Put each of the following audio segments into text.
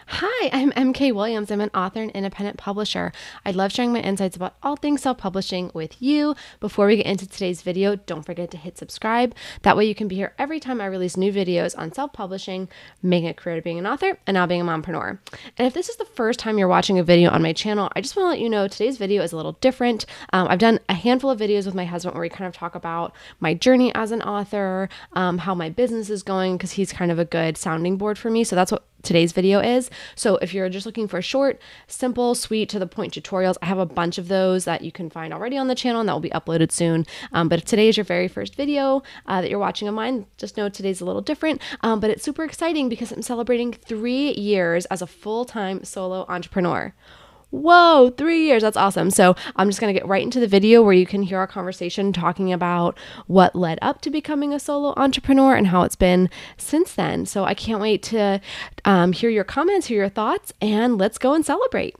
Hi, I'm MK Williams. I'm an author and independent publisher. I love sharing my insights about all things self-publishing with you. Before we get into today's video, don't forget to hit subscribe. That way you can be here every time I release new videos on self-publishing, making a career to being an author, and now being a mompreneur. And if this is the first time you're watching a video on my channel, I just want to let you know today's video is a little different. I've done a handful of videos with my husband where we kind of talk about my journey as an author, how my business is going, because he's kind of a good sounding board for me. So that's what today's video is. So if you're just looking for short, simple, sweet, to the point tutorials, I have a bunch of those that you can find already on the channel and that will be uploaded soon. But if today is your very first video that you're watching of mine, just know today's a little different, but it's super exciting because I'm celebrating 3 years as a full-time solo entrepreneur. Whoa, 3 years. That's awesome. So I'm just going to get right into the video where you can hear our conversation talking about what led up to becoming a solo entrepreneur and how it's been since then. So I can't wait to hear your comments, hear your thoughts, and let's go and celebrate.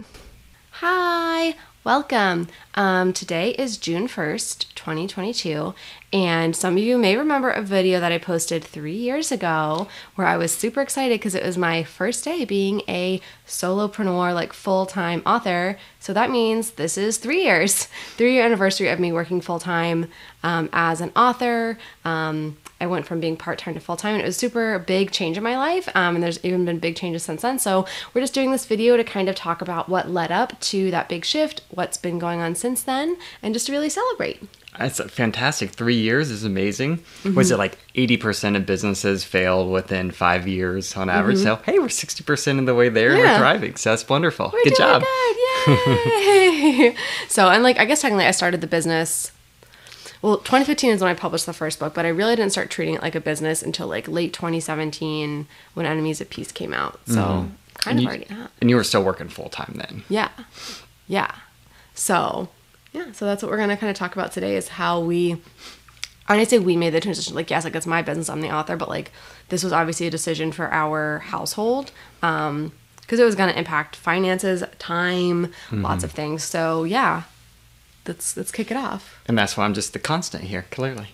Hi, welcome. Today is June 1st, 2022, and some of you may remember a video that I posted 3 years ago where I was super excited because it was my first day being a solopreneur, like full-time author. So that means this is 3 years, 3-year anniversary of me working full-time as an author. I went from being part-time to full-time, and it was a super big change in my life, and there's even been big changes since then. So we're just doing this video to kind of talk about what led up to that big shift, what's been going on since then, and just to really celebrate. That's fantastic. 3 years is amazing. Was it like 80% of businesses fail within 5 years on average? So, hey, we're 60% of the way there. Yeah. We're thriving. So that's wonderful. We're Good doing job. good. Yay! So, and like, I guess technically I started the business. Well, 2015 is when I published the first book, but I really didn't start treating it like a business until like late 2017 when Enemies of Peace came out. So kind of already. And you were still working full time then. Yeah. So that's what we're going to kind of talk about today is how when I say we made the transition, like, yes, like it's my business, I'm the author, but like this was obviously a decision for our household because it was going to impact finances, time, lots of things. So yeah, let's kick it off. And that's why I'm just the constant here, clearly,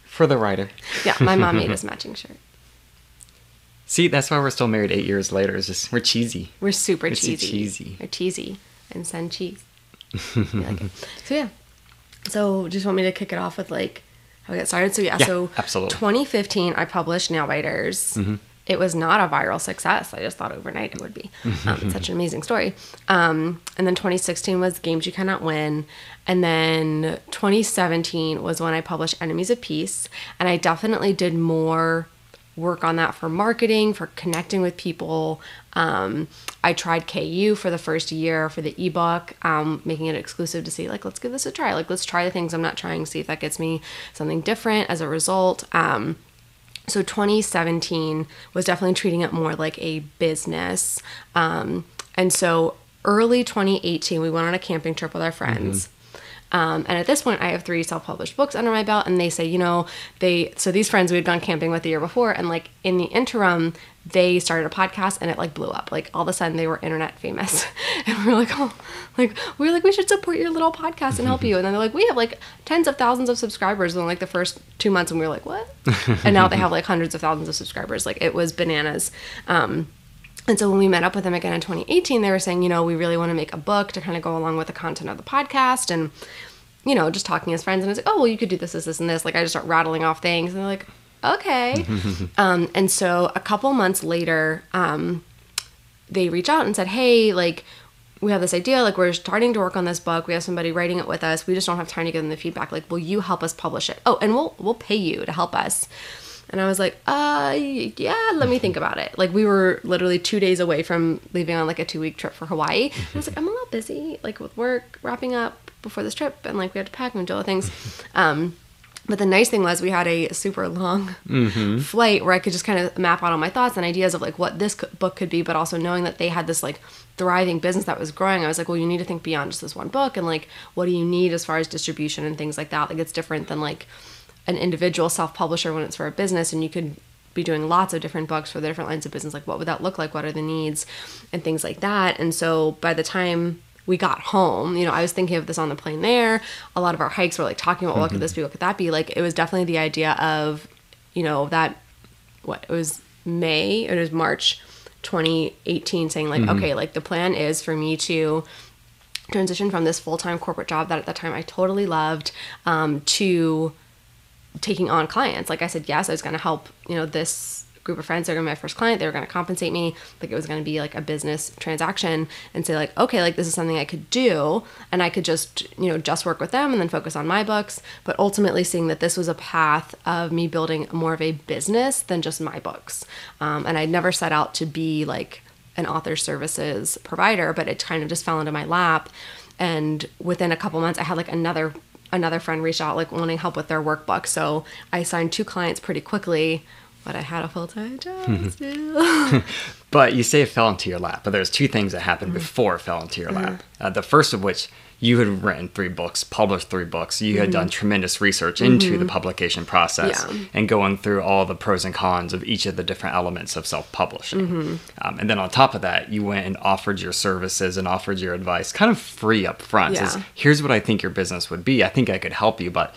for the writer. Yeah, my mom made us matching shirt. See, that's why we're still married 8 years later. It's just, we're cheesy. We're super We're cheesy. cheesy. We're cheesy and send cheese. We like it. So yeah. So just want me to kick it off with like how we got started? So yeah, so absolutely. 2015 I published Nail Biters. It was not a viral success. I just thought overnight it would be. It's such an amazing story. And then 2016 was Games You Cannot Win. And then 2017 was when I published Enemies of Peace. And I definitely did more work on that for marketing, for connecting with people. I tried KU for the first year for the ebook, making it exclusive to see, like, let's give this a try. Like, let's try the things I'm not trying, see if that gets me something different as a result. So 2017 was definitely treating it more like a business. And so early 2018, we went on a camping trip with our friends. And at this point, I have 3 self-published books under my belt, and they say, so these friends we had gone camping with the year before, and like in the interim, they started a podcast and it like blew up. Like all of a sudden they were internet famous. And we were like, we should support your little podcast and help you. And then they're like, we have like tens of thousands of subscribers in like the first 2 months. And we were like, what? And now they have like hundreds of thousands of subscribers. Like it was bananas. And so when we met up with them again in 2018, they were saying, we really want to make a book to kind of go along with the content of the podcast and, just talking as friends. And I was like, oh, well, you could do this, this, this, and this. Like I just start rattling off things. And they're like, okay. And so a couple months later, they reach out and said, hey, like, we have this idea, like, we're starting to work on this book. We have somebody writing it with us. We just don't have time to give them the feedback. Like, will you help us publish it? Oh, and we'll pay you to help us. And I was like, yeah, let me think about it. Like, we were literally 2 days away from leaving on like a 2-week trip for Hawaii. And I was like, I'm a little busy, like with work, wrapping up before this trip. And like, we had to pack and do all the things. But the nice thing was we had a super long flight where I could just kind of map out all my thoughts and ideas of like what this book could be, but also knowing that they had this like thriving business that was growing. I was like, well, you need to think beyond just this one book and like, what do you need as far as distribution and things like that? Like it's different than like an individual self-publisher when it's for a business, and you could be doing lots of different books for the different lines of business. Like what would that look like? What are the needs and things like that? And so by the time we got home, I was thinking of this on the plane there. A lot of our hikes were like talking about what could this be, what could that be? Like it was definitely the idea of, it was March 2018 saying like, okay, like the plan is for me to transition from this full-time corporate job that at the time I totally loved, to taking on clients. Like I said, yes, I was going to help, this group of friends. They're going to be my first client. They were going to compensate me. Like it was going to be like a business transaction, and say like, okay, like this is something I could do, and I could just, just work with them and then focus on my books. But ultimately seeing that this was a path of me building more of a business than just my books. And I never set out to be like an author services provider, but it kind of just fell into my lap. And within a couple months, I had like another friend reach out, like wanting help with their workbook. So I signed 2 clients pretty quickly, but I had a full-time job still. But you say it fell into your lap, but there's 2 things that happened before it fell into your lap. The first of which, you had written 3 books, published 3 books. You had done tremendous research into the publication process and going through all the pros and cons of each of the different elements of self-publishing. And then on top of that, you went and offered your services and offered your advice kind of free up front. Says, here's what I think your business would be. I think I could help you, but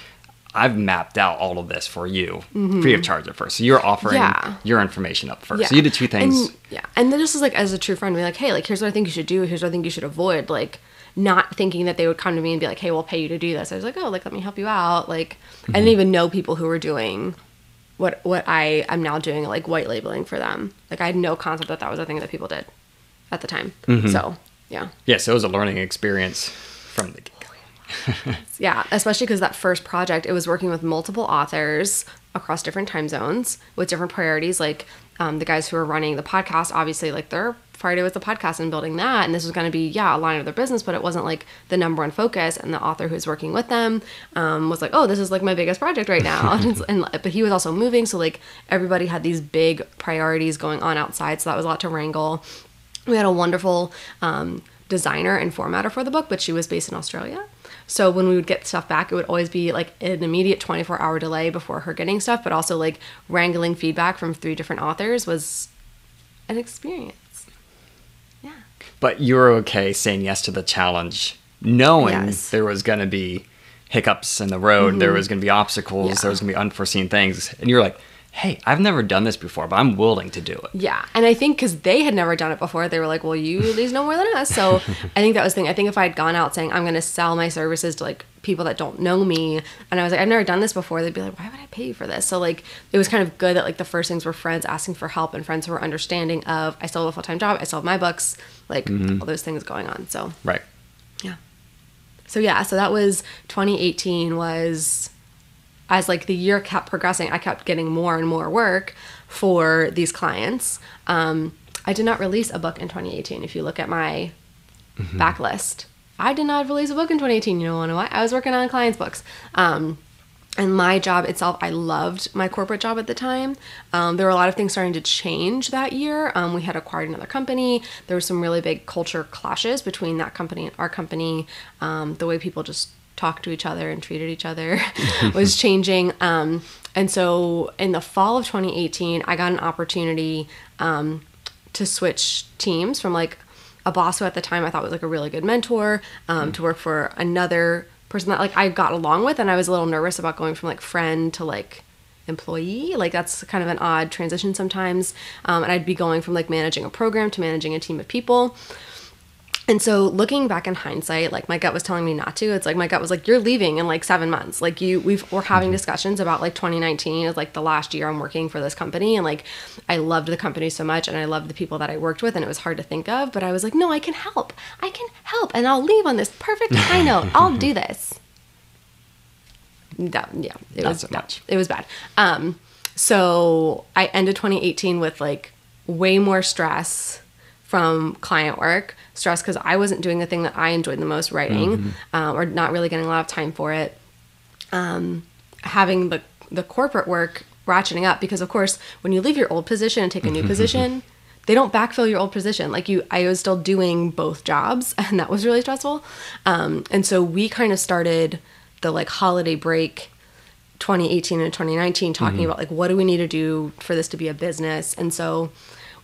I've mapped out all of this for you free of charge at first. So you're offering your information up first. So you did 2 things. And then this is like, as a true friend, be like, hey, like, here's what I think you should do. Here's what I think you should avoid. Like, not thinking that they would come to me and be like, hey, we'll pay you to do this. I was like, oh, like, let me help you out. Like, I didn't even know people who were doing what I am now doing, like white labeling for them. Like, I had no concept that was a thing that people did at the time. So, yeah. Yeah, so it was a learning experience from the get-go. Yeah, especially because that first project, it was working with multiple authors across different time zones with different priorities. Like, the guys who were running the podcast, obviously, like, their priority was the podcast and building that, and this was going to be a line of their business, but it wasn't like the number one focus. And the author who's working with them was like, oh, this is like my biggest project right now. But he was also moving, so like everybody had these big priorities going on outside, so that was a lot to wrangle. We had a wonderful designer and formatter for the book, but she was based in Australia. So when we would get stuff back, it would always be like an immediate 24-hour delay before her getting stuff, but also like wrangling feedback from 3 different authors was an experience. Yeah. But you were okay saying yes to the challenge, knowing there was going to be hiccups in the road, there was going to be obstacles, there was going to be unforeseen things. And you're like, hey, I've never done this before, but I'm willing to do it. Yeah. And I think because they had never done it before, they were like, well, you at least know more than us. So I think that was the thing. I think if I had gone out saying I'm going to sell my services to like people that don't know me, and I was like, I've never done this before, they'd be like, why would I pay you for this? So like, it was kind of good that like the first things were friends asking for help and friends who were understanding of, I still have a full-time job, I still have my books, like all those things going on. So right. Yeah. So that was 2018 was... As like the year kept progressing, I kept getting more and more work for these clients. I did not release a book in 2018. If you look at my backlist, I did not release a book in 2018. You know why? I was working on clients' books. And my job itself, I loved my corporate job at the time. There were a lot of things starting to change that year. We had acquired another company. There were some really big culture clashes between that company and our company. The way people just talked to each other and treated each other was changing. And so in the fall of 2018, I got an opportunity to switch teams from like a boss who at the time I thought was like a really good mentor to work for another person that like I got along with. And I was a little nervous about going from like friend to like employee. Like that's kind of an odd transition sometimes. And I'd be going from like managing a program to managing a team of people. And so looking back in hindsight, like my gut was telling me not to. It's like my gut was like, you're leaving in like 7 months. Like we're having discussions about like 2019 is like the last year I'm working for this company. And like I loved the company so much and I loved the people that I worked with and it was hard to think of. But I was like, no, I can help. And I'll leave on this perfect high note. I'll do this. It was bad. So I ended 2018 with like way more stress from client work, stress because I wasn't doing the thing that I enjoyed the most, writing, or not really getting a lot of time for it. Having the corporate work ratcheting up because, of course, when you leave your old position and take a new position, they don't backfill your old position. Like I was still doing both jobs, and that was really stressful. And so we kind of started the like holiday break 2018 and 2019 talking about like what do we need to do for this to be a business. And so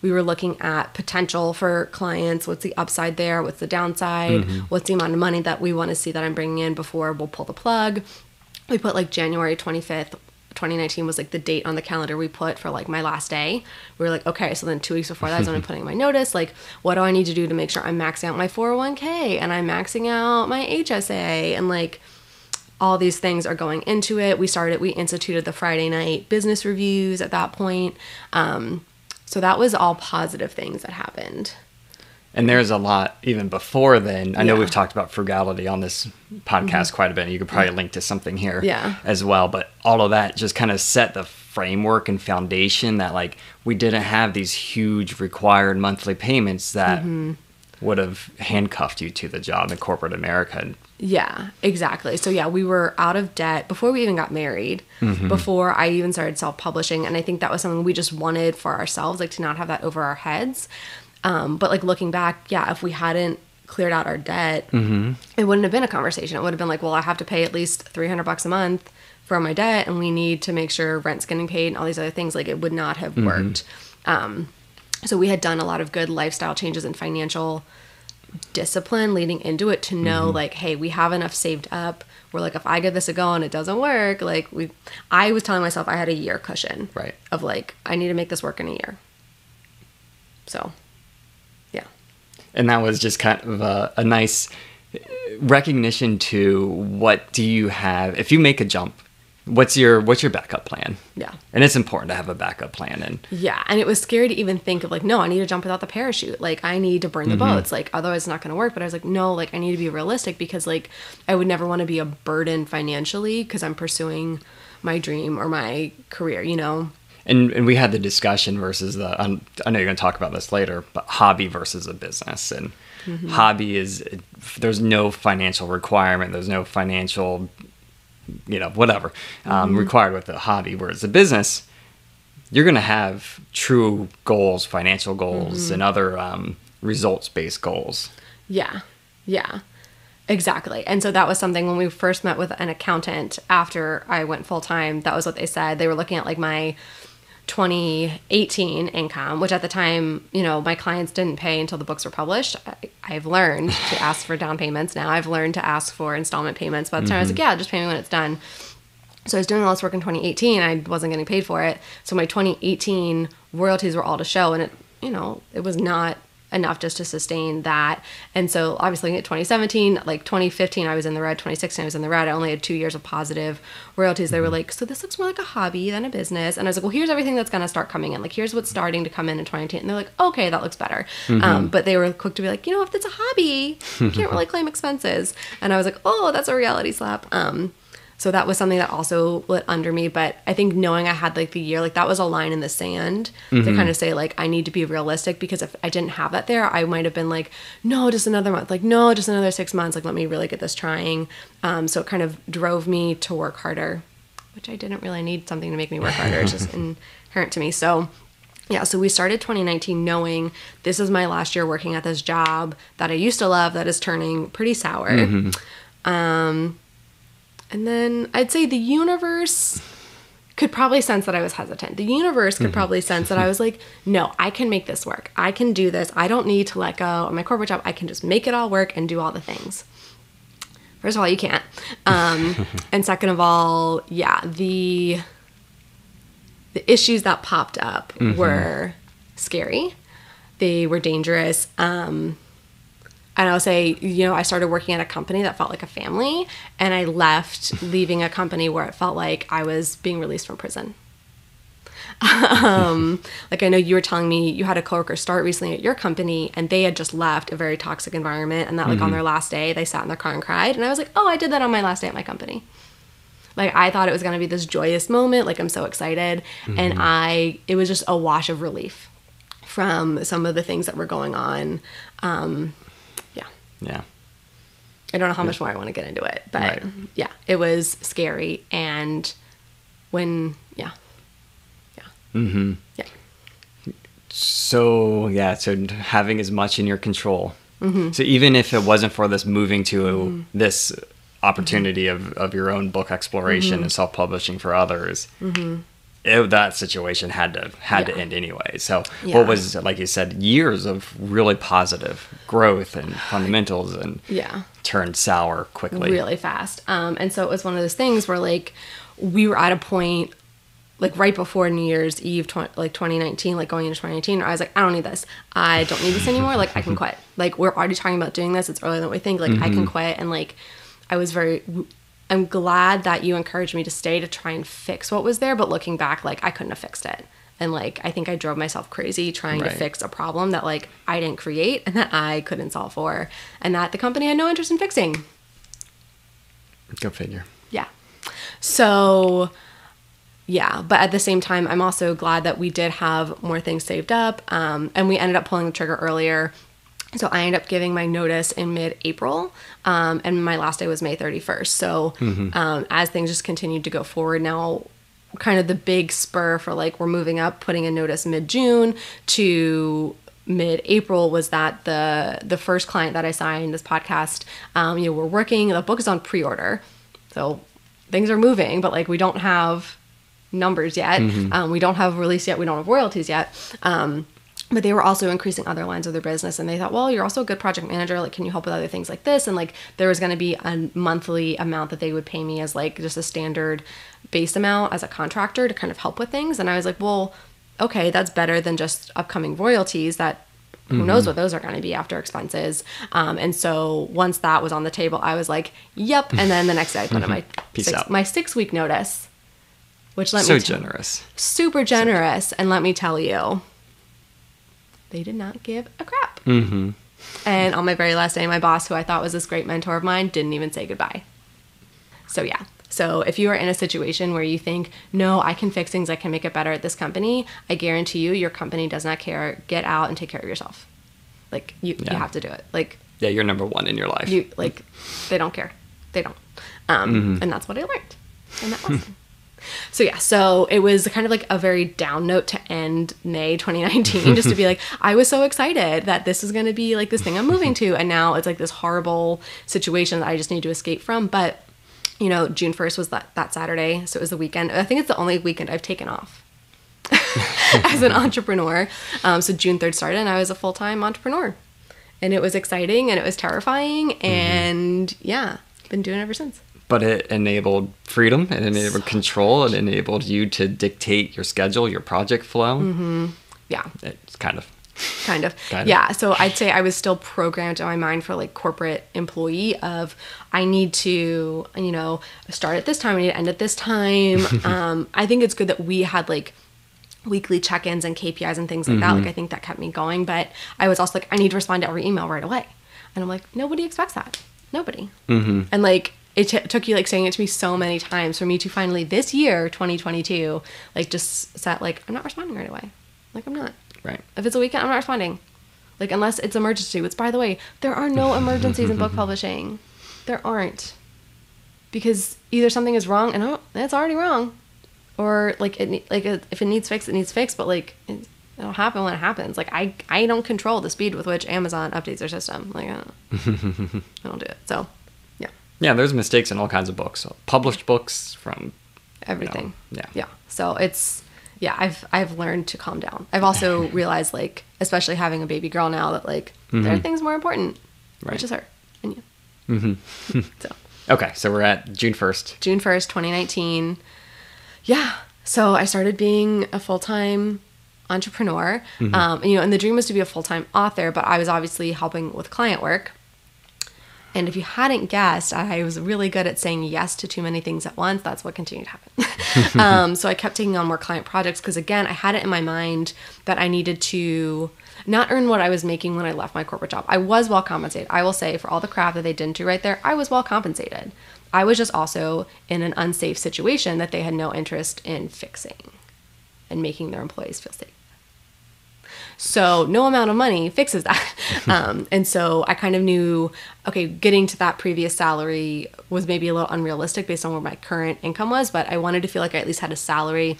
we were looking at potential for clients. What's the upside there? What's the downside? What's the amount of money that we want to see that I'm bringing in before we'll pull the plug? We put like January 25th, 2019 was like the date on the calendar we put for like my last day. We were like, okay, so then 2 weeks before that is when I'm putting my notice. Like, what do I need to do to make sure I'm maxing out my 401k and I'm maxing out my HSA, and like all these things are going into it. We instituted the Friday night business reviews at that point. So that was all positive things that happened. And there's a lot even before then. I know we've talked about frugality on this podcast quite a bit. You could probably link to something here as well. But all of that just kind of set the framework and foundation that like we didn't have these huge required monthly payments that would have handcuffed you to the job in corporate America. Yeah, exactly. So yeah, we were out of debt before we even got married, before I even started self-publishing. And I think that was something we just wanted for ourselves, like to not have that over our heads. But like looking back, yeah, if we hadn't cleared out our debt, it wouldn't have been a conversation. It would have been like, well, I have to pay at least $300 a month for my debt, and we need to make sure rent's getting paid and all these other things. Like it would not have worked. So we had done a lot of good lifestyle changes and financial discipline leading into it to know like, hey, we have enough saved up. We're like, if I give this a go and it doesn't work, like I was telling myself I had a year cushion of like, I need to make this work in a year. So. And that was just kind of a nice recognition to what do you have if you make a jump. What's your backup plan? Yeah. And it's important to have a backup plan. And it was scary to even think of like, no, I need to jump without the parachute. Like I need to burn the boats. Like otherwise it's not going to work. But I was like, no, like I need to be realistic because like I would never want to be a burden financially because I'm pursuing my dream or my career, you know? And we had the discussion versus I know you're going to talk about this later, but hobby versus a business. And hobby is, there's no financial requirement. There's no financial, whatever required with a hobby. Whereas a business, you're going to have true goals, financial goals, and other results-based goals. Yeah. Yeah. Exactly. And so that was something when we first met with an accountant after I went full-time, that was what they said. They were looking at like my 2018 income, which at the time, my clients didn't pay until the books were published. I've learned to ask for down payments now. I've learned to ask for installment payments. By the time I was like, yeah, just pay me when it's done. So I was doing all this work in 2018. I wasn't getting paid for it. So my 2018 royalties were all to show. And it was not enough just to sustain that. And so obviously in 2017, like 2015, I was in the red. 2016, I was in the red. I only had 2 years of positive royalties. They were like, so this looks more like a hobby than a business. And I was like, well, here's everything that's going to start coming in. Like, here's what's starting to come in 2018. And they're like, okay, that looks better. But they were quick to be like, if it's a hobby, you can't really claim expenses. And I was like, oh, that's a reality slap. So that was something that also lit under me. But I think knowing I had like the year, like that was a line in the sand to kind of say like, I need to be realistic, because if I didn't have that there, I might have been like, no, just another month, like, no, just another 6 months. Like, let me really get this trying. So it kind of drove me to work harder, which I didn't really need something to make me work harder. It's just inherent to me. So yeah, so we started 2019 knowing this is my last year working at this job that I used to love that is turning pretty sour. And then I'd say the universe could probably sense that I was hesitant. The universe could probably sense that I was like, no, I can make this work. I can do this. I don't need to let go of my corporate job. I can just make it all work and do all the things. First of all, you can't. And second of all, yeah, the issues that popped up were scary. They were dangerous. And I'll say, I started working at a company that felt like a family, and I left leaving a company where it felt like I was being released from prison. Like I know you were telling me you had a coworker start recently at your company, and they had just left a very toxic environment, and that like on their last day, they sat in their car and cried. And I was like, oh, I did that on my last day at my company. Like I thought it was going to be this joyous moment. Like I'm so excited. And it was just a wash of relief from some of the things that were going on. Yeah. I don't know how much more I want to get into it, but yeah, it was scary. And So having as much in your control. So even if it wasn't for this moving to this opportunity of your own book exploration and self-publishing for others, that situation had to end anyway. So what was, like you said, years of really positive growth and fundamentals and turned sour quickly. Really fast. And so it was one of those things where like we were at a point like right before New Year's Eve, 2019, like going into 2019, I was like, I don't need this. I don't need this anymore. Like I can quit. Like we're already talking about doing this. It's earlier than we think. Like I can quit. And like, I'm glad that you encouraged me to stay to try and fix what was there. But looking back, like I couldn't have fixed it. And like, I think I drove myself crazy trying to fix a problem that like I didn't create and that I couldn't solve for, and that the company had no interest in fixing. Go figure. Yeah. So yeah, but at the same time, I'm also glad that we did have more things saved up, and we ended up pulling the trigger earlier. So I ended up giving my notice in mid-April, and my last day was May 31st. So as things just continued to go forward, now kind of the big spur for like we're moving up, putting a notice mid-June to mid-April was that the first client that I signed, this podcast, we're working, the book is on pre-order. So things are moving, but like we don't have numbers yet. We don't have a release yet. We don't have royalties yet. But they were also increasing other lines of their business, and they thought, well, you're also a good project manager. Like, can you help with other things like this? And like, there was going to be a monthly amount that they would pay me as like just a standard base amount as a contractor to kind of help with things. And I was like, well, okay, that's better than just upcoming royalties that who knows what those are going to be after expenses. And so once that was on the table, I was like, yep. And then the next day I put in my 6 week notice, which let me generous, super generous. And let me tell you, they did not give a crap. And on my very last day, my boss, who I thought was this great mentor of mine, didn't even say goodbye. So yeah. So if you are in a situation where you think, no, I can fix things, I can make it better at this company, I guarantee you, your company does not care. Get out and take care of yourself. Like you have to do it. Like, yeah, you're number one in your life. They don't care. They don't. And that's what I learned. And that was So yeah, so it was kind of like a very down note to end May 2019, just to be like, I was so excited that this is going to be like this thing I'm moving to. And now it's like this horrible situation that I just need to escape from. But, June 1st was that Saturday. So it was the weekend. I think it's the only weekend I've taken off as an entrepreneur. So June 3rd started and I was a full-time entrepreneur. And it was exciting and it was terrifying. And yeah, been doing it ever since. But it enabled freedom, it enabled control, it enabled you to dictate your schedule, your project flow. Yeah. It's kind of. Yeah. So I'd say I was still programmed in my mind for like corporate employee of I need to, start at this time, I need to end at this time. I think it's good that we had like weekly check-ins and KPIs and things like that. Like I think that kept me going. But I was also like, I need to respond to every email right away. And I'm like, nobody expects that. Nobody. And like, it took you like saying it to me so many times for me to finally this year, 2022, like just set like, I'm not responding right away. Like I'm not. Right. If it's a weekend, I'm not responding. Like unless it's emergency, which by the way, there are no emergencies in book publishing. There aren't. Because either something is wrong and it's already wrong. Or like if it needs fixed, it needs fixed, but like it'll happen when it happens. Like I don't control the speed with which Amazon updates their system. Like I don't do it. So yeah, there's mistakes in all kinds of books. So published books from everything. Yeah. So I've learned to calm down. I've also realized, like, especially having a baby girl now, that like there are things more important, which is her and you. So okay, so we're at June 1st. June 1st, 2019. Yeah. So I started being a full-time entrepreneur. And the dream was to be a full-time author, but I was obviously helping with client work. And if you hadn't guessed, I was really good at saying yes to too many things at once. That's what continued to happen. So I kept taking on more client projects because, again, I had it in my mind that I needed to not earn what I was making when I left my corporate job. I was well compensated. I will say, for all the crap that they didn't do right there, I was well compensated. I was just also in an unsafe situation that they had no interest in fixing and making their employees feel safe. So no amount of money fixes that. And so I kind of knew, okay, getting to that previous salary was maybe a little unrealistic based on where my current income was, but I wanted to feel like I at least had a salary.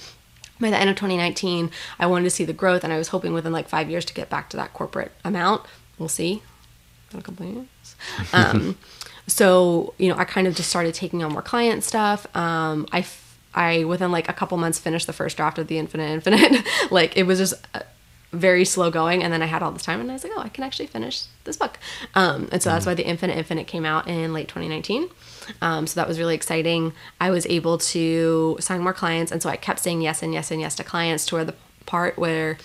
By the end of 2019, I wanted to see the growth, and I was hoping within like 5 years to get back to that corporate amount. We'll see in a couple of years. So, I kind of just started taking on more client stuff. I within like a couple months finished the first draft of the Infinite. Like it was just very slow going. And then I had all this time and I was like, oh, I can actually finish this book. And so that's why the Infinite came out in late 2019. So that was really exciting. I was able to sign more clients. And so I kept saying yes and yes and yes to clients, to where the part where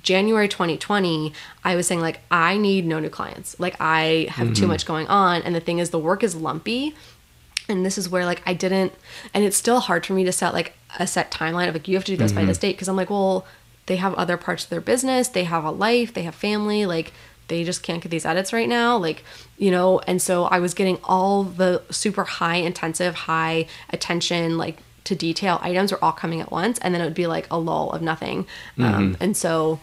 January 2020, I was saying like, I need no new clients. Like I have too much going on. And the thing is, the work is lumpy. And this is where like I didn't, and it's still hard for me to set like a set timeline of like, you have to do this by this date. Cause I'm like, well, they have other parts of their business. They have a life, they have family, like they just can't get these edits right now. Like, you know, and so I was getting all the super high intensive, high attention, like to detail items were all coming at once. And then it would be like a lull of nothing. And so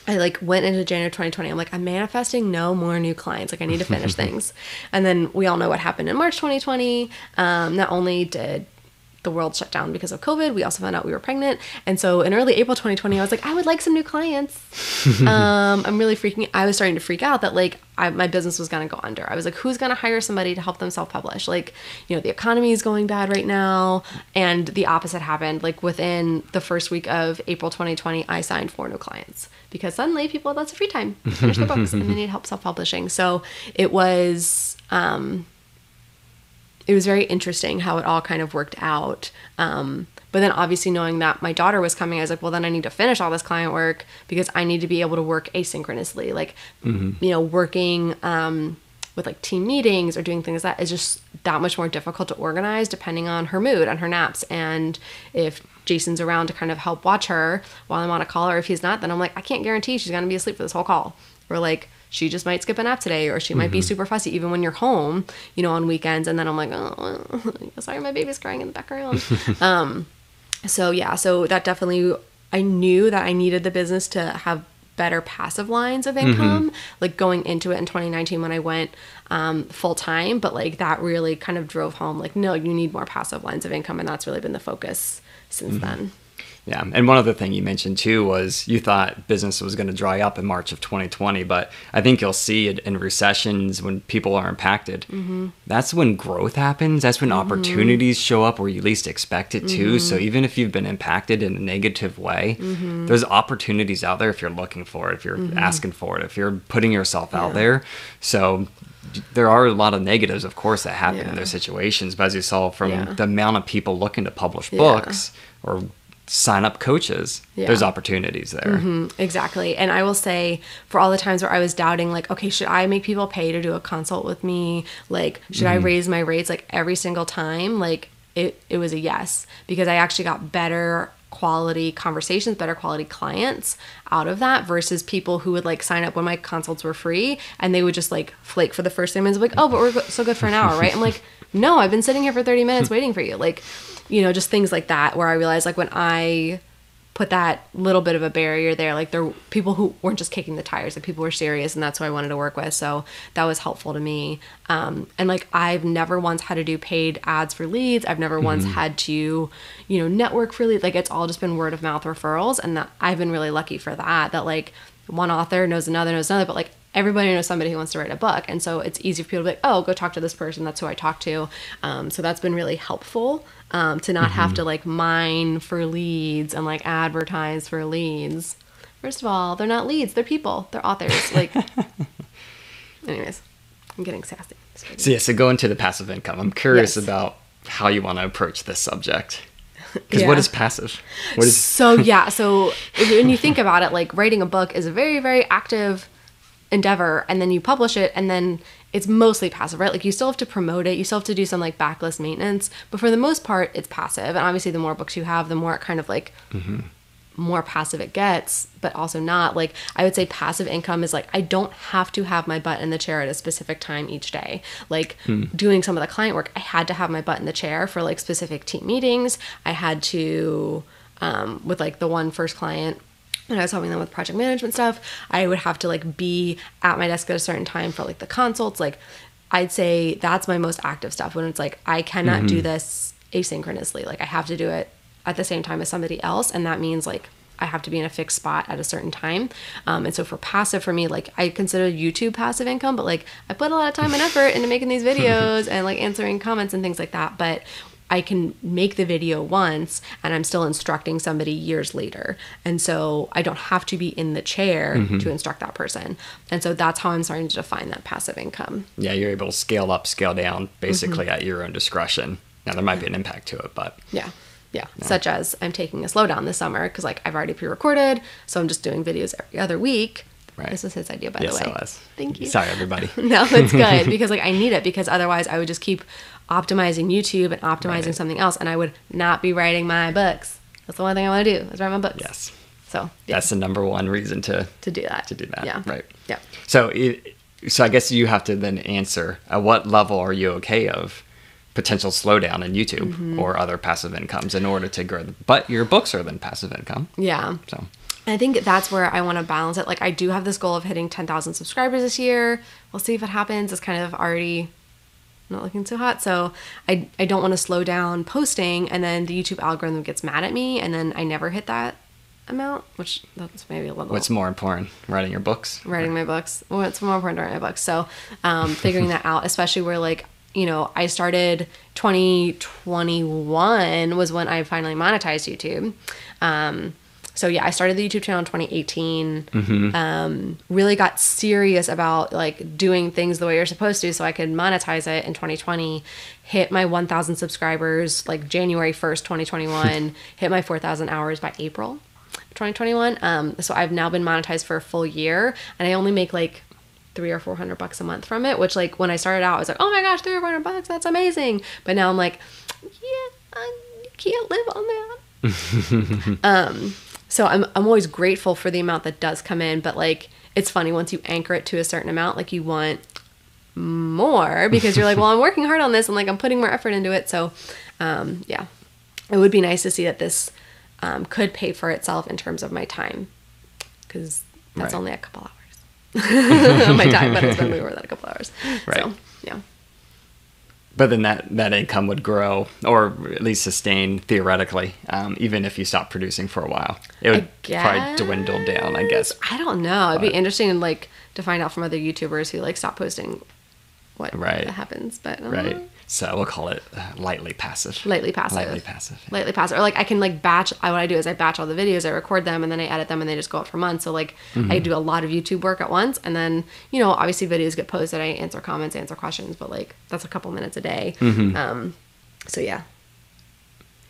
I like went into January 2020. I'm like, I'm manifesting no more new clients. Like I need to finish things. And then we all know what happened in March 2020. Not only did the world shut down because of COVID, we also found out we were pregnant. And so in early April 2020, I was like, I would like some new clients. I was starting to freak out that like my business was going to go under. I was like, who's going to hire somebody to help them self-publish? Like, you know, the economy is going bad right now. And the opposite happened. Like within the first week of April 2020, I signed 4 new clients because suddenly people had lots of free time to finish their books and they need help self-publishing. So it was very interesting how it all kind of worked out. But then obviously knowing that my daughter was coming, I was like, well, then I need to finish all this client work because I need to be able to work asynchronously. Like, you know, working with like team meetings or doing things that is just that much more difficult to organize depending on her mood, on her naps. And if Jason's around to kind of help watch her while I'm on a call, or if he's not, then I'm like, I can't guarantee she's going to be asleep for this whole call. Or like, she just might skip a nap today, or she might be super fussy even when you're home, you know, on weekends. And then I'm like, oh, sorry, my baby's crying in the background. So yeah, so that definitely, I knew that I needed the business to have better passive lines of income, like going into it in 2019 when I went full time. But like that really kind of drove home, like, no, you need more passive lines of income. And that's really been the focus since then. Yeah. And one other thing you mentioned too was you thought business was going to dry up in March of 2020, but I think you'll see it in recessions when people are impacted. That's when growth happens. That's when opportunities show up where you least expect it to. So even if you've been impacted in a negative way, there's opportunities out there if you're looking for it, if you're asking for it, if you're putting yourself out there. So there are a lot of negatives, of course, that happen in those situations. But as you saw from the amount of people looking to publish books or sign up coaches, there's opportunities there. Exactly. And I will say, for all the times where I was doubting, like, okay, should I make people pay to do a consult with me? Like, should I raise my rates? Like every single time, like it was a yes, because I actually got better quality conversations, better quality clients out of that versus people who would like sign up when my consults were free and they would just like flake for the first 3 minutes, like, oh, but we're so good for an hour, right? I'm like, no, I've been sitting here for 30 minutes waiting for you. Like, you know, just things like that, where I realized like when I put that little bit of a barrier there, like there were people who weren't just kicking the tires, like people were serious, and that's who I wanted to work with. So that was helpful to me. And like I've never once had to do paid ads for leads. I've never once had to, you know, network for leads. Like it's all just been word of mouth referrals, and that I've been really lucky for that. That like one author knows another, but like everybody knows somebody who wants to write a book. And so it's easy for people to be like, oh, go talk to this person. That's who I talk to. So that's been really helpful to not have to like mine for leads and like advertise for leads. First of all, they're not leads. They're people. They're authors. Like, anyways, I'm getting sassy. So go into the passive income. I'm curious about how you want to approach this subject. Because what is passive? So when you think about it, like writing a book is a very, very active endeavor, and then you publish it, and then it's mostly passive, right? Like you still have to promote it, you still have to do some like backlist maintenance, but for the most part it's passive. And obviously the more books you have, the more it kind of like more passive it gets, but also not. Like I would say passive income is like, I don't have to have my butt in the chair at a specific time each day. Like doing some of the client work, I had to have my butt in the chair for like specific team meetings. I had to with like the one first client, when I was helping them with project management stuff, I would have to like be at my desk at a certain time for like the consults. Like I'd say that's my most active stuff, when it's like, I cannot do this asynchronously. Like I have to do it at the same time as somebody else. And that means like I have to be in a fixed spot at a certain time. And so for passive, for me, like I consider YouTube passive income, but like I put a lot of time and effort into making these videos and like answering comments and things like that. But I can make the video once and I'm still instructing somebody years later. And so I don't have to be in the chair to instruct that person. And so that's how I'm starting to define that passive income. Yeah, you're able to scale up, scale down, basically at your own discretion. Now, there might be an impact to it, but... Yeah. Such as I'm taking a slowdown this summer because like I've already pre-recorded, so I'm just doing videos every other week. Right. This was his idea, by the way. Yes, it was. Thank you. Sorry, everybody. No, it's good because like I need it, because otherwise I would just keep optimizing YouTube and optimizing something else, and I would not be writing my books. That's the one thing I want to do, is write my books. Yes. So that's the number one reason to do that. To do that. Yeah. Right. Yeah. So I guess you have to then answer, at what level are you okay of potential slowdown in YouTube or other passive incomes in order to grow? But your books are then passive income. Yeah. So I think that's where I want to balance it. Like I do have this goal of hitting 10,000 subscribers this year. We'll see if it happens. It's kind of already not looking so hot. So I don't want to slow down posting, and then the YouTube algorithm gets mad at me, and then I never hit that amount, which that's maybe a little... What's more important, writing your books? Writing my books. What's more important to write my books? So figuring that out, especially where like, you know, I started 2021 was when I finally monetized YouTube. So yeah, I started the YouTube channel in 2018, really got serious about like doing things the way you're supposed to so I could monetize it in 2020, hit my 1,000 subscribers like January 1st, 2021, hit my 4,000 hours by April 2021. So I've now been monetized for a full year, and I only make like $300 or $400 a month from it, which like when I started out I was like, oh my gosh, $300 or $400, that's amazing. But now I'm like, yeah, I can't live on that. So I'm always grateful for the amount that does come in, but like it's funny, once you anchor it to a certain amount, like you want more because you're like, well, I'm working hard on this and like I'm putting more effort into it. So yeah, it would be nice to see that this could pay for itself in terms of my time, because that's only a couple hours of my time, but it's been more than a couple hours. Right. So yeah. But then that income would grow, or at least sustain theoretically, even if you stop producing for a while. It would probably dwindle down, I guess. I don't know. It'd be interesting like to find out from other YouTubers who like stop posting what happens. But right. So we'll call it lightly passive. Lightly passive. Lightly passive. Yeah. Lightly passive. Or like I can like batch. What I do is I batch all the videos, I record them, and then I edit them, and they just go out for months. So like I do a lot of YouTube work at once, and then, you know, obviously videos get posted. I answer comments, answer questions, but like that's a couple minutes a day. So yeah.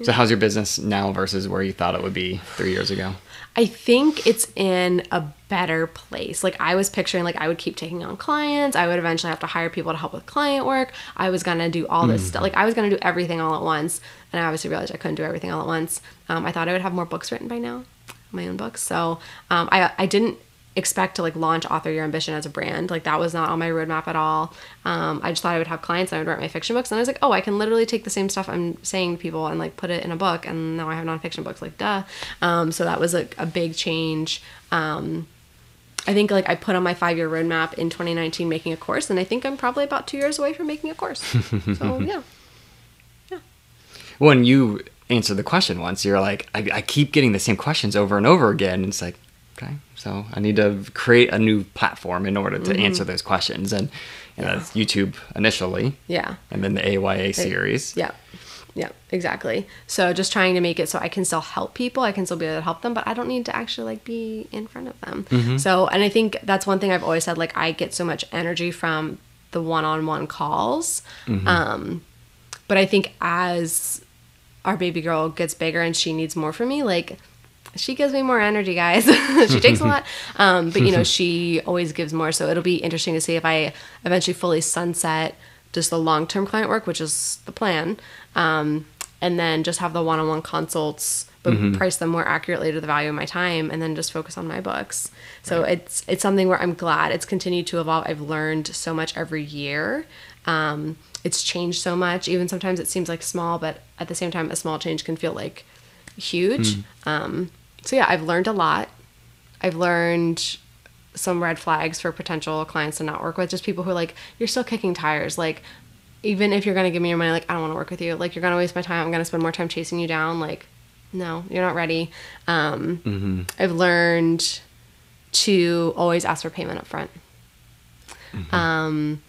So how's your business now versus where you thought it would be 3 years ago? I think it's in a better place. Like I was picturing like I would keep taking on clients. I would eventually have to hire people to help with client work. I was going to do all this stuff. Like I was going to do everything all at once. And I obviously realized I couldn't do everything all at once. I thought I would have more books written by now, my own books. So I didn't expect to like launch Author Your Ambition as a brand. Like that was not on my roadmap at all. I just thought I would have clients and I would write my fiction books, and I was like, oh, I can literally take the same stuff I'm saying to people and like put it in a book, and now I have nonfiction books, like duh. So that was like a big change. I think like I put on my 5-year roadmap in 2019 making a course, and I think I'm probably about 2 years away from making a course. So yeah. When you answered the question once, you're like, I keep getting the same questions over and over again. And it's like, okay, so I need to create a new platform in order to answer those questions. And that's YouTube initially. Yeah. And then the AYA series. Yeah. Yeah, exactly. So just trying to make it so I can still help people. I can still be able to help them, but I don't need to actually like be in front of them. So, and I think that's one thing I've always said, like I get so much energy from the one-on-one calls. But I think as our baby girl gets bigger and she needs more from me, like she gives me more energy, guys. She takes a lot. But you know, she always gives more. So it'll be interesting to see if I eventually fully sunset just the long-term client work, which is the plan. And then just have the one-on-one consults, but price them more accurately to the value of my time, and then just focus on my books. So it's something where I'm glad it's continued to evolve. I've learned so much every year. It's changed so much. Even sometimes it seems like small, but at the same time, a small change can feel like huge. So yeah, I've learned a lot. I've learned some red flags for potential clients to not work with. Just people who are like, you're still kicking tires. Like, even if you're going to give me your money, like, I don't want to work with you. Like, you're going to waste my time. I'm going to spend more time chasing you down. Like, no, you're not ready. I've learned to always ask for payment up front. And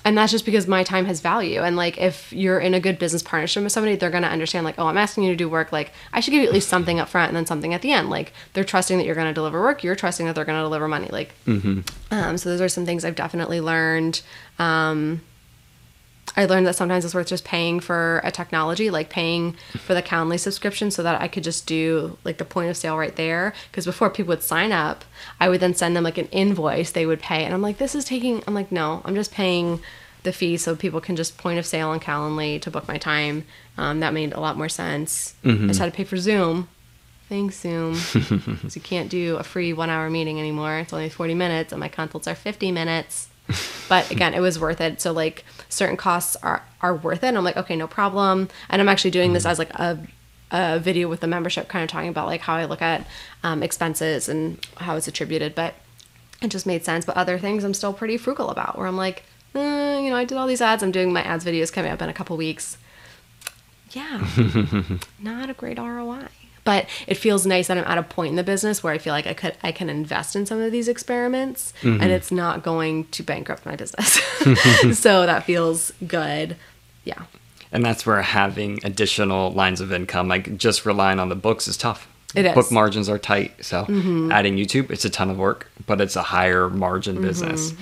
And that's just because my time has value. And like, if you're in a good business partnership with somebody, they're going to understand like, oh, I'm asking you to do work. Like, I should give you at least something up front and then something at the end. Like, they're trusting that you're going to deliver work. You're trusting that they're going to deliver money. Like, so those are some things I've definitely learned. I learned that sometimes it's worth just paying for a technology, like paying for the Calendly subscription so that I could just do like the point of sale right there. Because before people would sign up, I would then send them like an invoice they would pay. And I'm like, I'm like, no, I'm just paying the fee so people can just point of sale on Calendly to book my time. That made a lot more sense. I just had to pay for Zoom. Thanks, Zoom. Because you can't do a free 1 hour meeting anymore. It's only 40 minutes and my consults are 50 minutes. But again, it was worth it. So like certain costs are worth it. And I'm like, okay, no problem. And I'm actually doing this as like a video with the membership, kind of talking about like how I look at expenses and how it's attributed. But it just made sense. But other things I'm still pretty frugal about, where I'm like, I did all these ads. I'm doing my ads videos coming up in a couple weeks. Yeah, not a great ROI. But it feels nice that I'm at a point in the business where I feel like I can invest in some of these experiments and it's not going to bankrupt my business. So that feels good. Yeah. And that's where having additional lines of income, like just relying on the books, is tough. It is. Book margins are tight. So adding YouTube, it's a ton of work, but it's a higher margin business.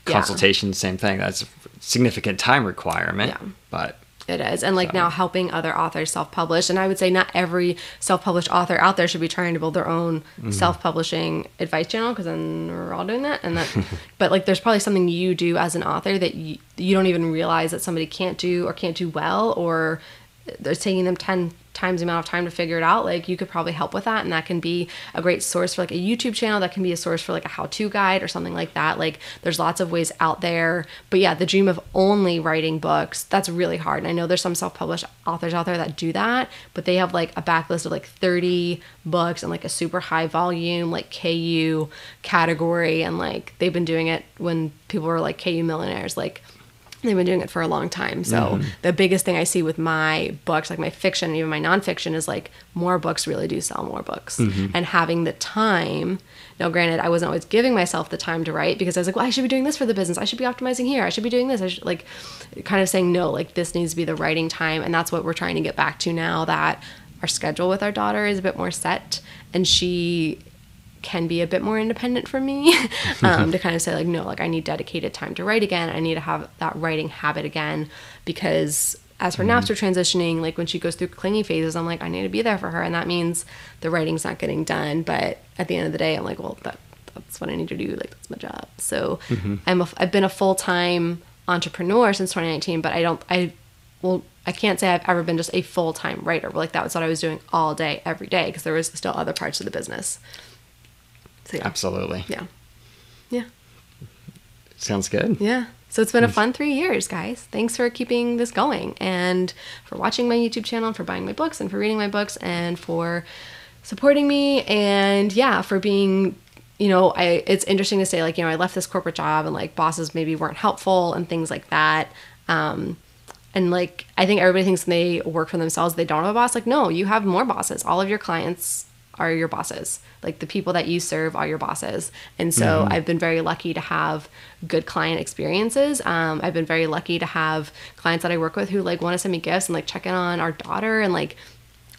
Consultation, same thing. That's a significant time requirement, but it is. And like now helping other authors self-publish. And I would say not every self-published author out there should be trying to build their own self-publishing advice channel, because then we're all doing that. And that, but like there's probably something you do as an author that you don't even realize that somebody can't do or can't do well, or they're taking them 10 times the amount of time to figure it out. Like you could probably help with that, and that can be a great source for like a YouTube channel. That can be a source for like a how-to guide or something like that. Like there's lots of ways out there. But yeah, the dream of only writing books, that's really hard. And I know there's some self-published authors out there that do that, but they have like a backlist of like 30 books and like a super high volume like KU category, and like they've been doing it when people were like KU millionaires. Like they've been doing it for a long time. So the biggest thing I see with my books, like my fiction and even my nonfiction, is like more books really do sell more books. And having the time. Now, granted, I wasn't always giving myself the time to write, because I was like, well, I should be doing this for the business. I should be optimizing here. I should be doing this. I should, like, kind of saying, no, like this needs to be the writing time. And that's what we're trying to get back to now, that our schedule with our daughter is a bit more set, and she can be a bit more independent from me, to kind of say like, no, like I need dedicated time to write again. I need to have that writing habit again, because as her naps are transitioning, like when she goes through clingy phases, I'm like, I need to be there for her. And that means the writing's not getting done. But at the end of the day, I'm like, well, that's what I need to do. Like that's my job. So I've been a full-time entrepreneur since 2019, but I can't say I've ever been just a full-time writer. Like that was what I was doing all day, every day, because there was still other parts of the business. So, yeah. Absolutely. Yeah. Sounds good. Yeah. So it's been a fun 3 years, guys. Thanks for keeping this going, and for watching my YouTube channel, and for buying my books, and for reading my books, and for supporting me, and for being, it's interesting to say, like, I left this corporate job, and like bosses maybe weren't helpful and things like that. And like, I think everybody thinks when they work for themselves, they don't have a boss. Like, no, you have more bosses. All of your clients are your bosses. Like the people that you serve are your bosses. And so I've been very lucky to have good client experiences. I've been very lucky to have clients that I work with who like want to send me gifts and like check in on our daughter, and like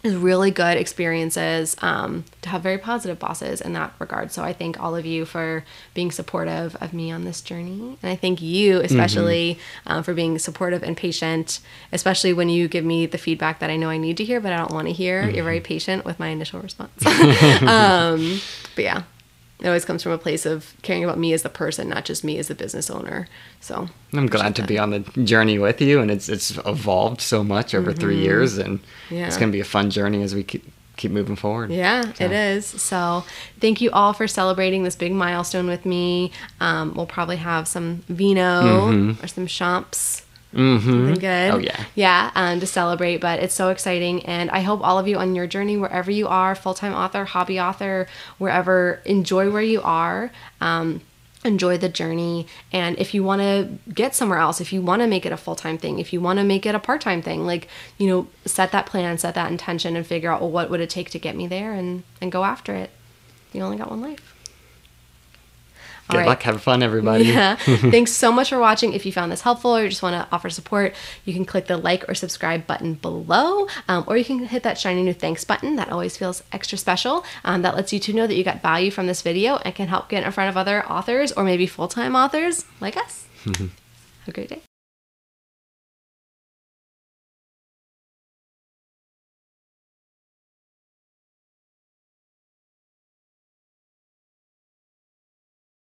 is really good experiences, to have very positive bosses in that regard. So I thank all of you for being supportive of me on this journey. And I thank you especially for being supportive and patient, especially when you give me the feedback that I know I need to hear, but I don't want to hear. You're very patient with my initial response. But yeah, it always comes from a place of caring about me as the person, not just me as the business owner. So I'm glad to be on the journey with you, and it's evolved so much over 3 years, and it's going to be a fun journey as we keep moving forward. Yeah, it is. So thank you all for celebrating this big milestone with me. We'll probably have some vino or some champs. Something good. Oh yeah. Yeah, to celebrate, but it's so exciting, and I hope all of you on your journey, wherever you are, full-time author, hobby author, wherever, enjoy where you are. Enjoy the journey. And if you want to get somewhere else, if you want to make it a full-time thing, if you want to make it a part-time thing, like, set that plan, set that intention, and figure out, well, what would it take to get me there, and go after it. You only got one life. Good luck. Have fun, everybody. Yeah. Thanks so much for watching. If you found this helpful or you just want to offer support, you can click the like or subscribe button below, or you can hit that shiny new thanks button. That always feels extra special. That lets YouTube know that you got value from this video and can help get in front of other authors or maybe full-time authors like us. Have a great day.